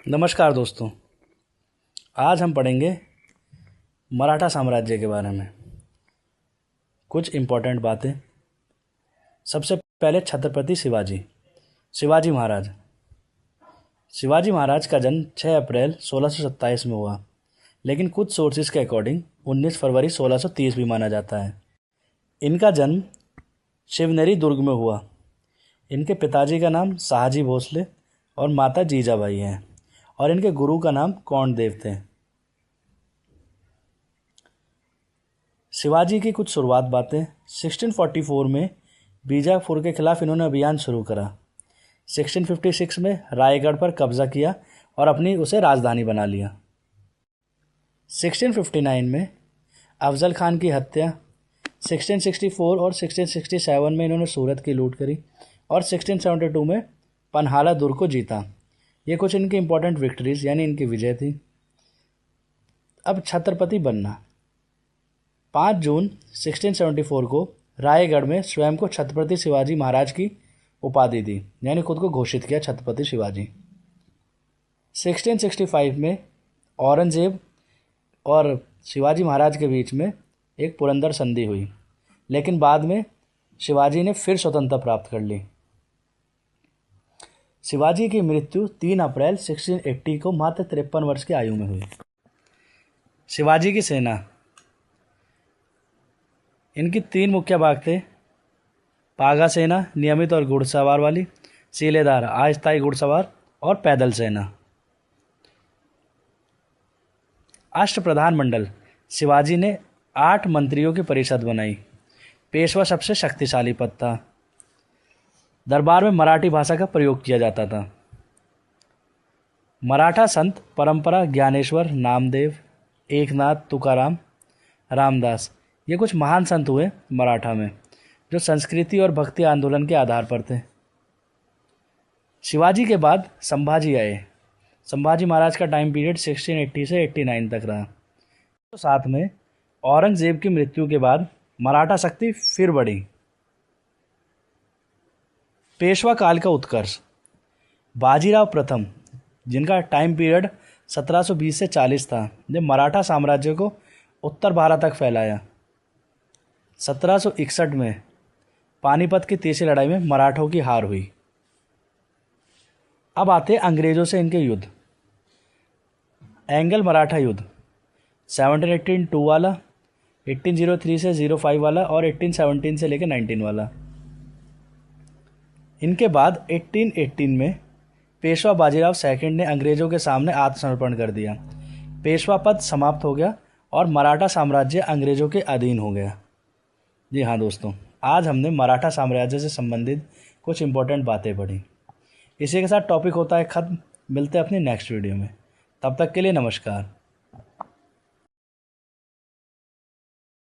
नमस्कार दोस्तों। आज हम पढ़ेंगे मराठा साम्राज्य के बारे में कुछ इम्पोर्टेंट बातें। सबसे पहले छत्रपति शिवाजी महाराज। शिवाजी महाराज का जन्म 6 अप्रैल 1627 में हुआ, लेकिन कुछ सोर्सेज के अकॉर्डिंग 19 फरवरी 1630 भी माना जाता है। इनका जन्म शिवनेरी दुर्ग में हुआ। इनके पिताजी का नाम शाहजी भोसले और माता जीजाबाई हैं, और इनके गुरु का नाम कौंडदेव थे। शिवाजी की कुछ शुरुआत बातें। 1644 में बीजापुर के खिलाफ इन्होंने अभियान शुरू करा। 1656 में रायगढ़ पर कब्जा किया और अपनी उसे राजधानी बना लिया। 1659 में अफजल खान की हत्या। 1664 और 1667 में इन्होंने सूरत की लूट करी और 1672 में पन्हाला दुर्ग को जीता। ये कुछ इनकी इम्पोर्टेंट विक्ट्रीज यानी इनकी विजय थी। अब छत्रपति बनना। 5 जून 1674 को रायगढ़ में स्वयं को छत्रपति शिवाजी महाराज की उपाधि दी, यानी खुद को घोषित किया छत्रपति शिवाजी। 1665 में औरंगजेब और शिवाजी महाराज के बीच में एक पुरंदर संधि हुई, लेकिन बाद में शिवाजी ने फिर स्वतंत्रता प्राप्त कर ली। शिवाजी की मृत्यु 3 अप्रैल 1680 को मात्र 53 वर्ष की आयु में हुई। शिवाजी की सेना। इनकी 3 मुख्य भाग थे। पागा सेना नियमित और घुड़सवार वाली, सीलेदार अस्थायी घुड़सवार और पैदल सेना। अष्टप्रधान मंडल। शिवाजी ने 8 मंत्रियों की परिषद बनाई। पेशवा सबसे शक्तिशाली पद था। दरबार में मराठी भाषा का प्रयोग किया जाता था। मराठा संत परंपरा ज्ञानेश्वर, नामदेव, एकनाथ, तुकाराम, रामदास, ये कुछ महान संत हुए मराठा में, जो संस्कृति और भक्ति आंदोलन के आधार पर थे। शिवाजी के बाद संभाजी आए। संभाजी महाराज का टाइम पीरियड 1680 से 89 तक रहा। तो साथ में औरंगजेब की मृत्यु के बाद मराठा शक्ति फिर बढ़ी। पेशवा काल का उत्कर्ष। बाजीराव प्रथम, जिनका टाइम पीरियड 1720 से 40 था, ने मराठा साम्राज्य को उत्तर भारत तक फैलाया। 1761 में पानीपत की तीसरी लड़ाई में मराठों की हार हुई। अब आते अंग्रेजों से इनके युद्ध। एंगल मराठा युद्ध 1782 वाला, 1803 से 05 वाला और 1817 से लेकर 19 वाला। इनके बाद 1818 में पेशवा बाजीराव सेकंड ने अंग्रेजों के सामने आत्मसमर्पण कर दिया। पेशवा पद समाप्त हो गया और मराठा साम्राज्य अंग्रेजों के अधीन हो गया। जी हाँ दोस्तों, आज हमने मराठा साम्राज्य से संबंधित कुछ इंपॉर्टेंट बातें पढ़ी। इसी के साथ टॉपिक होता है ख़त्म। मिलते हैं अपनी नेक्स्ट वीडियो में। तब तक के लिए नमस्कार।